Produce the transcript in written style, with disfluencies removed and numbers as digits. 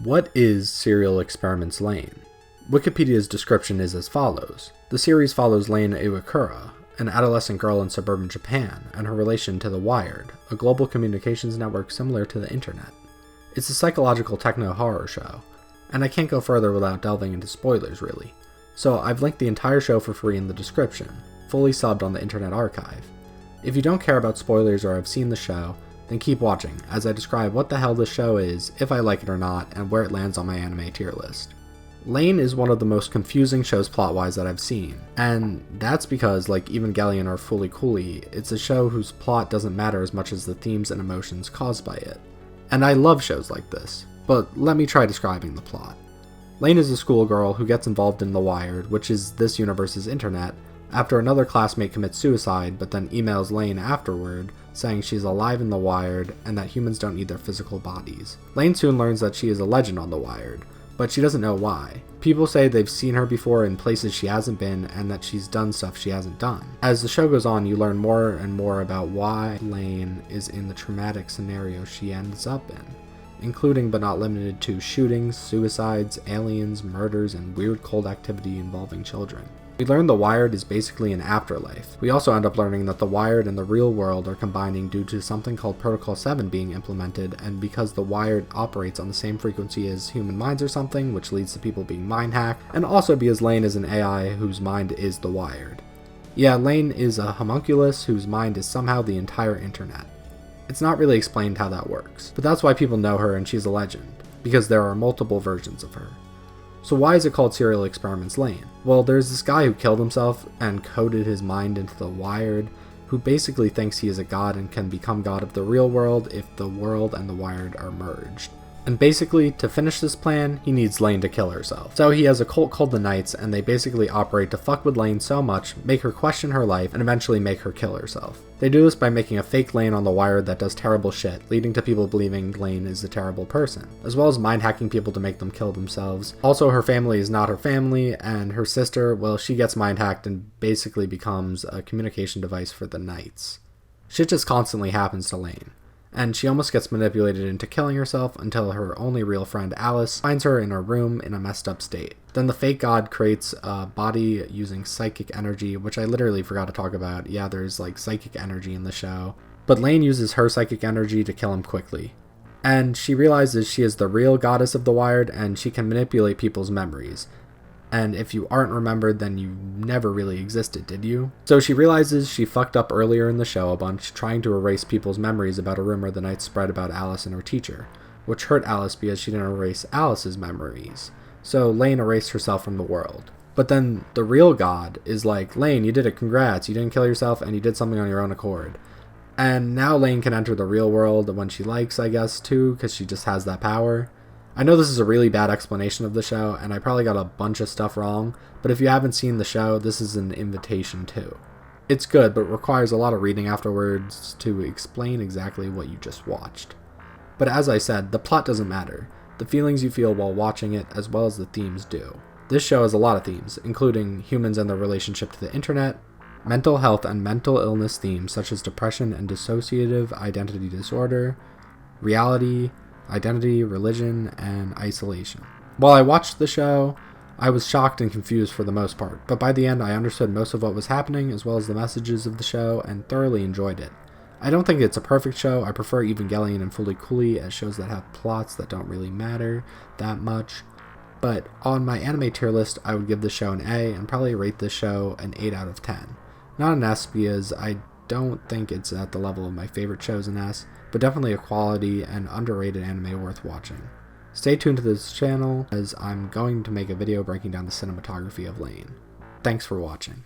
What is Serial Experiments Lain? Wikipedia's description is as follows. The series follows Lain Iwakura, an adolescent girl in suburban Japan, and her relation to The Wired, a global communications network similar to the internet. It's a psychological techno-horror show, and I can't go further without delving into spoilers really, so I've linked the entire show for free in the description, fully subbed on the Internet Archive. If you don't care about spoilers or have seen the show, then keep watching as I describe what the hell this show is, if I like it or not, and where it lands on my anime tier list. Lain is one of the most confusing shows plot-wise that I've seen, and that's because, like Evangelion or Fooly Cooly, it's a show whose plot doesn't matter as much as the themes and emotions caused by it. And I love shows like this, but let me try describing the plot. Lain is a schoolgirl who gets involved in The Wired, which is this universe's internet, after another classmate commits suicide but then emails Lain afterward saying she's alive in The Wired and that humans don't need their physical bodies. Lain soon learns that she is a legend on The Wired, but she doesn't know why. People say they've seen her before in places she hasn't been and that she's done stuff she hasn't done. As the show goes on, you learn more and more about why Lain is in the traumatic scenario she ends up in, including but not limited to shootings, suicides, aliens, murders, and weird cult activity involving children. We learn The Wired is basically an afterlife. We also end up learning that The Wired and the real world are combining due to something called Protocol 7 being implemented, and because The Wired operates on the same frequency as human minds or something, which leads to people being mind hacked, and also because Lain is an AI whose mind is The Wired. Yeah, Lain is a homunculus whose mind is somehow the entire internet. It's not really explained how that works, but that's why people know her and she's a legend, because there are multiple versions of her. So why is it called Serial Experiments Lain? Well, there's this guy who killed himself and coded his mind into The Wired, who basically thinks he is a god and can become god of the real world if the world and The Wired are merged. And basically, to finish this plan, he needs Lain to kill herself. So he has a cult called the Knights, and they basically operate to fuck with Lain so much, make her question her life, and eventually make her kill herself. They do this by making a fake Lain on The Wired that does terrible shit, leading to people believing Lain is a terrible person, as well as mind hacking people to make them kill themselves. Also, her family is not her family, and her sister, well, she gets mind hacked and basically becomes a communication device for the Knights. Shit just constantly happens to Lain, and she almost gets manipulated into killing herself until her only real friend Alice finds her in her room in a messed up state. Then the fake god creates a body using psychic energy, which I literally forgot to talk about. Yeah, there's like psychic energy in the show. But Lain uses her psychic energy to kill him quickly. And she realizes she is the real goddess of The Wired and she can manipulate people's memories. And if you aren't remembered, then you never really existed, did you? So she realizes she fucked up earlier in the show a bunch, trying to erase people's memories about a rumor the Knights spread about Alice and her teacher, which hurt Alice because she didn't erase Alice's memories. So Lain erased herself from the world. But then the real god is like, Lain, you did it, congrats, you didn't kill yourself and you did something on your own accord. And now Lain can enter the real world when she likes, I guess, too, because she just has that power. I know this is a really bad explanation of the show, and I probably got a bunch of stuff wrong, but if you haven't seen the show, this is an invitation too. It's good, but requires a lot of reading afterwards to explain exactly what you just watched. But as I said, the plot doesn't matter. The feelings you feel while watching it, as well as the themes do. This show has a lot of themes, including humans and their relationship to the internet, mental health and mental illness themes such as depression and dissociative identity disorder, reality, identity, religion, and isolation. While I watched the show, I was shocked and confused for the most part, but by the end I understood most of what was happening as well as the messages of the show and thoroughly enjoyed it. I don't think it's a perfect show. I prefer Evangelion and Fooly Cooly as shows that have plots that don't really matter that much, but on my anime tier list I would give this show an A and probably rate this show an 8 out of 10. Not an S because I don't think it's at the level of my favorite shows in S, but definitely a quality and underrated anime worth watching. Stay tuned to this channel as I'm going to make a video breaking down the cinematography of Lain. Thanks for watching.